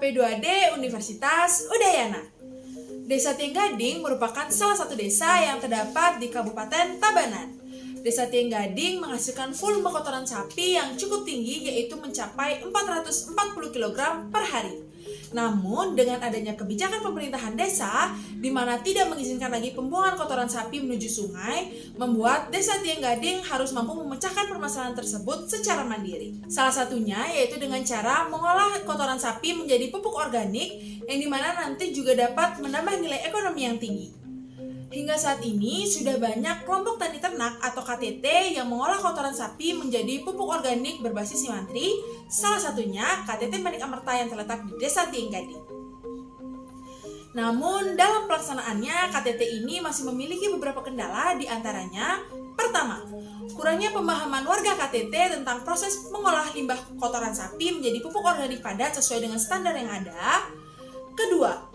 PHP2D Universitas Udayana. Desa Tienggading merupakan salah satu desa yang terdapat di Kabupaten Tabanan. Desa Tienggading menghasilkan volume kotoran sapi yang cukup tinggi, yaitu mencapai 440 kg per hari. Namun, dengan adanya kebijakan pemerintahan desa, di mana tidak mengizinkan lagi pembuangan kotoran sapi menuju sungai, membuat Desa Tienggading harus mampu memecahkan permasalahan tersebut secara mandiri. Salah satunya yaitu dengan cara mengolah kotoran sapi menjadi pupuk organik, yang dimana nanti juga dapat menambah nilai ekonomi yang tinggi. Hingga saat ini sudah banyak kelompok tani ternak atau KTT yang mengolah kotoran sapi menjadi pupuk organik berbasis Simantri, salah satunya KTT Manik Amerta yang terletak di Desa Tienggading. Namun dalam pelaksanaannya KTT ini masih memiliki beberapa kendala, di antaranya pertama, kurangnya pemahaman warga KTT tentang proses mengolah limbah kotoran sapi menjadi pupuk organik padat sesuai dengan standar yang ada. Kedua,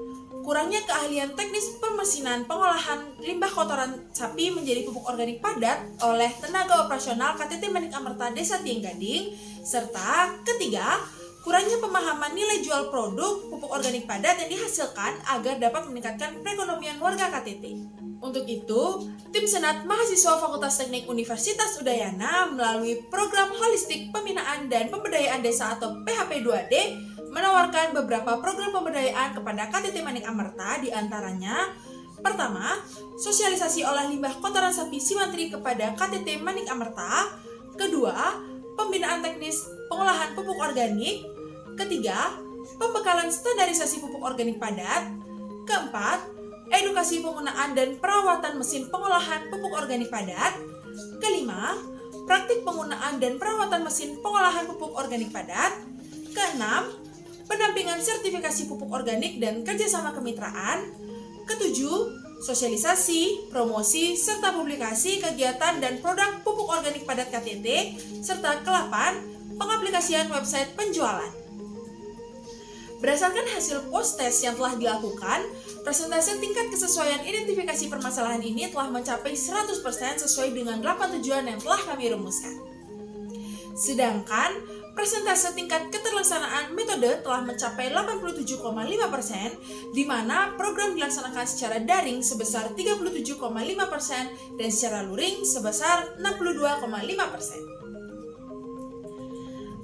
kurangnya keahlian teknis pemesinan pengolahan limbah kotoran sapi menjadi pupuk organik padat oleh tenaga operasional KTT Manik Amerta Desa Tienggading. Serta ketiga, kurangnya pemahaman nilai jual produk pupuk organik padat yang dihasilkan agar dapat meningkatkan perekonomian warga KTT. Untuk itu, tim Senat Mahasiswa Fakultas Teknik Universitas Udayana melalui program Holistik Pembinaan dan Pemberdayaan Desa atau PHP2D menawarkan beberapa program pemberdayaan kepada KTT Manik Amerta, di antaranya pertama, sosialisasi olah limbah kotoran sapi Simantri kepada KTT Manik Amerta. Kedua, pembinaan teknis pengolahan pupuk organik. Ketiga, pembekalan standarisasi pupuk organik padat. Keempat, edukasi penggunaan dan perawatan mesin pengolahan pupuk organik padat. Kelima, praktik penggunaan dan perawatan mesin pengolahan pupuk organik padat. Keenam, pendampingan sertifikasi pupuk organik dan kerjasama kemitraan. Ketujuh, sosialisasi, promosi, serta publikasi kegiatan dan produk pupuk organik padat KTT. Serta kelapan, pengaplikasian website penjualan. Berdasarkan hasil post-test yang telah dilakukan, persentase tingkat kesesuaian identifikasi permasalahan ini telah mencapai 100% sesuai dengan 8 tujuan yang telah kami rumuskan. Sedangkan persentase tingkat keterlaksanaan metode telah mencapai 87,5%, di mana program dilaksanakan secara daring sebesar 37,5% dan secara luring sebesar 62,5%.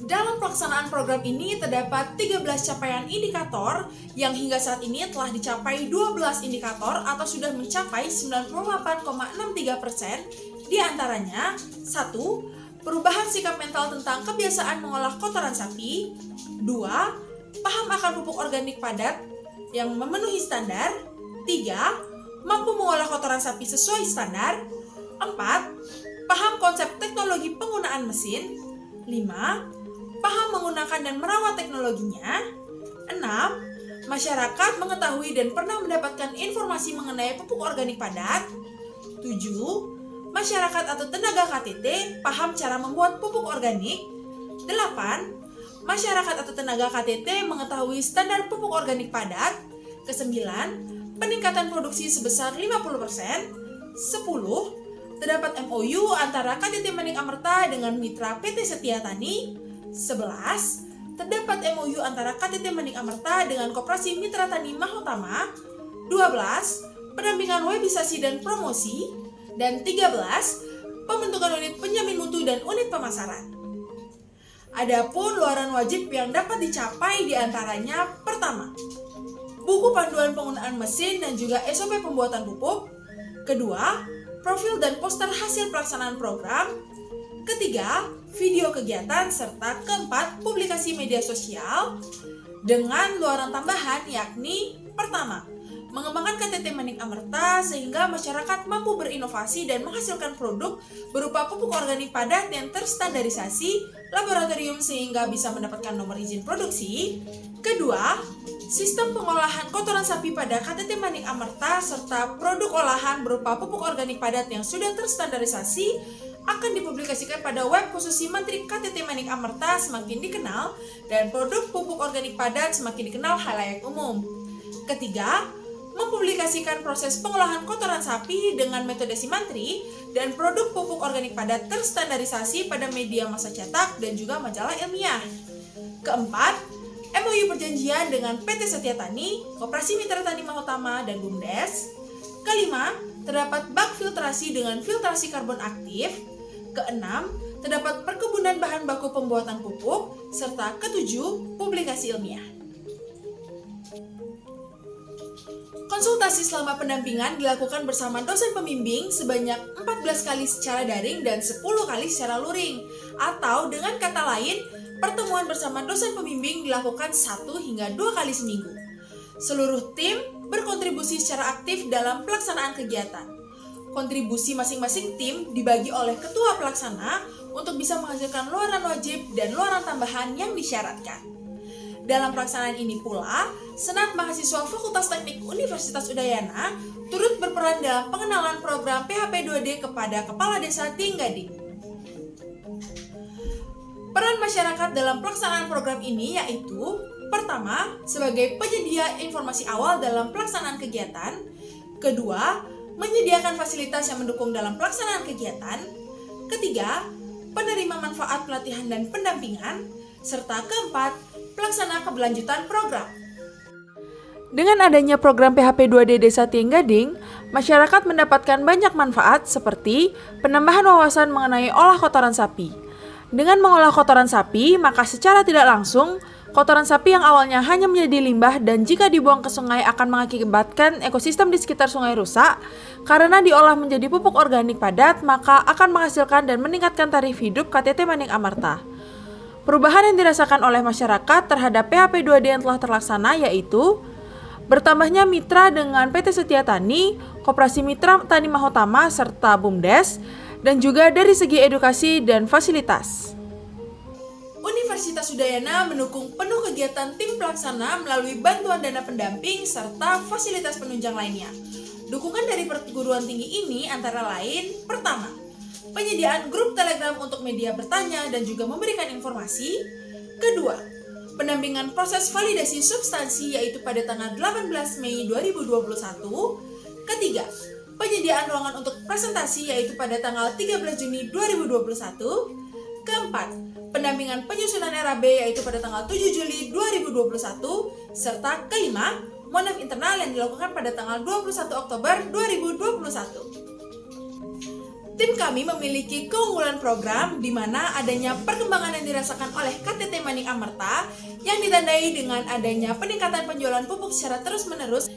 Dalam pelaksanaan program ini terdapat 13 capaian indikator yang hingga saat ini telah dicapai 12 indikator atau sudah mencapai 98,63%, di antaranya 1. Perubahan sikap mental tentang kebiasaan mengolah kotoran sapi. 2. Paham akan pupuk organik padat yang memenuhi standar. 3. Mampu mengolah kotoran sapi sesuai standar. 4. Paham konsep teknologi penggunaan mesin. 5. Paham menggunakan dan merawat teknologinya. 6. Masyarakat mengetahui dan pernah mendapatkan informasi mengenai pupuk organik padat. 7. Masyarakat atau tenaga KTT paham cara membuat pupuk organik. 8. Masyarakat atau tenaga KTT mengetahui standar pupuk organik padat. 9. Peningkatan produksi sebesar 50%. 10. Terdapat MOU antara KTT Manik Amerta dengan mitra PT Setia Tani. 11. Terdapat MOU antara KTT Manik Amerta dengan Koperasi Mitra Tani Mahotama. 12. Pendampingan webisasi dan promosi. Dan 13, pembentukan unit penjamin mutu dan unit pemasaran. Adapun luaran wajib yang dapat dicapai diantaranya pertama, buku panduan penggunaan mesin dan juga SOP pembuatan pupuk. Kedua, profil dan poster hasil pelaksanaan program. Ketiga, video kegiatan. Serta keempat, publikasi media sosial. Dengan luaran tambahan yakni pertama, mengembangkan KTT Manik Amerta sehingga masyarakat mampu berinovasi dan menghasilkan produk berupa pupuk organik padat yang terstandarisasi laboratorium sehingga bisa mendapatkan nomor izin produksi. Kedua, sistem pengolahan kotoran sapi pada KTT Manik Amerta serta produk olahan berupa pupuk organik padat yang sudah terstandarisasi akan dipublikasikan pada web khusus Simantri KTT Manik Amerta semakin dikenal dan produk pupuk organik padat semakin dikenal halayak umum. Ketiga, mempublikasikan proses pengolahan kotoran sapi dengan metode Simantri dan produk pupuk organik padat terstandarisasi pada media massa cetak dan juga majalah ilmiah. Keempat, MOU perjanjian dengan PT Setia Tani, Koperasi Mitra Tani Mahotama, dan BUMDes. Kelima, terdapat bak filtrasi dengan filtrasi karbon aktif. Keenam, terdapat perkebunan bahan baku pembuatan pupuk. Serta ketujuh, publikasi ilmiah. Konsultasi selama pendampingan dilakukan bersama dosen pembimbing sebanyak 14 kali secara daring dan 10 kali secara luring. Atau dengan kata lain, pertemuan bersama dosen pembimbing dilakukan 1 hingga 2 kali seminggu. Seluruh tim berkontribusi secara aktif dalam pelaksanaan kegiatan. Kontribusi masing-masing tim dibagi oleh ketua pelaksana untuk bisa menghasilkan luaran wajib dan luaran tambahan yang disyaratkan. Dalam pelaksanaan ini pula, Senat Mahasiswa Fakultas Teknik Universitas Udayana turut berperan dalam pengenalan program PHP 2D kepada Kepala Desa Tinggading. Peran masyarakat dalam pelaksanaan program ini yaitu: pertama, sebagai penyedia informasi awal dalam pelaksanaan kegiatan. Kedua, menyediakan fasilitas yang mendukung dalam pelaksanaan kegiatan. Ketiga, penerima manfaat pelatihan dan pendampingan. Serta keempat, pelaksana keberlanjutan program. Dengan adanya program PHP 2D Desa Tinggading, masyarakat mendapatkan banyak manfaat seperti penambahan wawasan mengenai olah kotoran sapi. Dengan mengolah kotoran sapi, maka secara tidak langsung, kotoran sapi yang awalnya hanya menjadi limbah dan jika dibuang ke sungai akan mengakibatkan ekosistem di sekitar sungai rusak. Karena diolah menjadi pupuk organik padat, maka akan menghasilkan dan meningkatkan taraf hidup KTT Manik Amarta. Perubahan yang dirasakan oleh masyarakat terhadap PHP 2D yang telah terlaksana yaitu bertambahnya mitra dengan PT Setia Tani, Koperasi Mitra Tani Mahotama, serta BUMDes, dan juga dari segi edukasi dan fasilitas. Universitas Udayana mendukung penuh kegiatan tim pelaksana melalui bantuan dana pendamping serta fasilitas penunjang lainnya. Dukungan dari perguruan tinggi ini antara lain: pertama, penyediaan grup Telegram untuk media bertanya dan juga memberikan informasi. Kedua, pendampingan proses validasi substansi yaitu pada tanggal 18 Mei 2021. Ketiga, penyediaan ruangan untuk presentasi yaitu pada tanggal 13 Juni 2021. Keempat, pendampingan penyusunan RAB yaitu pada tanggal 7 Juli 2021. Serta kelima, monef internal yang dilakukan pada tanggal 21 Oktober 2021. Tim kami memiliki keunggulan program di mana adanya perkembangan yang dirasakan oleh KTT Manik Amarta yang ditandai dengan adanya peningkatan penjualan pupuk secara terus-menerus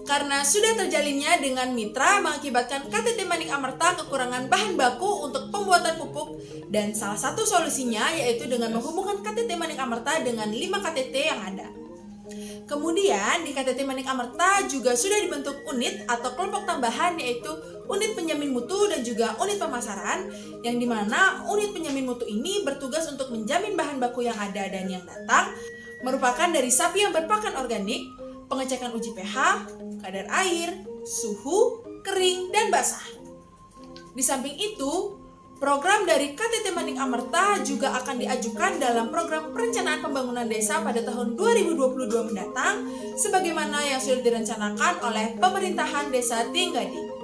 karena sudah terjalinnya dengan mitra mengakibatkan KTT Manik Amarta kekurangan bahan baku untuk pembuatan pupuk dan salah satu solusinya yaitu dengan menghubungkan KTT Manik Amarta dengan 5 KTT yang ada. Kemudian di KTT Manik Amarta juga sudah dibentuk unit atau kelompok tambahan yaitu unit penjamin mutu dan juga unit pemasaran yang dimana unit penjamin mutu ini bertugas untuk menjamin bahan baku yang ada dan yang datang merupakan dari sapi yang berpakan organik, pengecekan uji pH, kadar air, suhu, kering, dan basah. Di samping itu, program dari KTT Manik Amarta juga akan diajukan dalam program perencanaan pembangunan desa pada tahun 2022 mendatang sebagaimana yang sudah direncanakan oleh pemerintahan Desa Tinggading.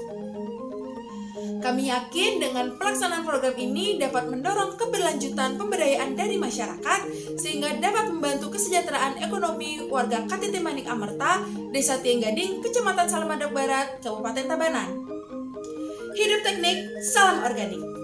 Kami yakin dengan pelaksanaan program ini dapat mendorong keberlanjutan pemberdayaan dari masyarakat sehingga dapat membantu kesejahteraan ekonomi warga KTT Manik Amarta, Desa Tinggading, Kecamatan Salamadak Barat, Kabupaten Tabanan. Hidup teknik, salam organik.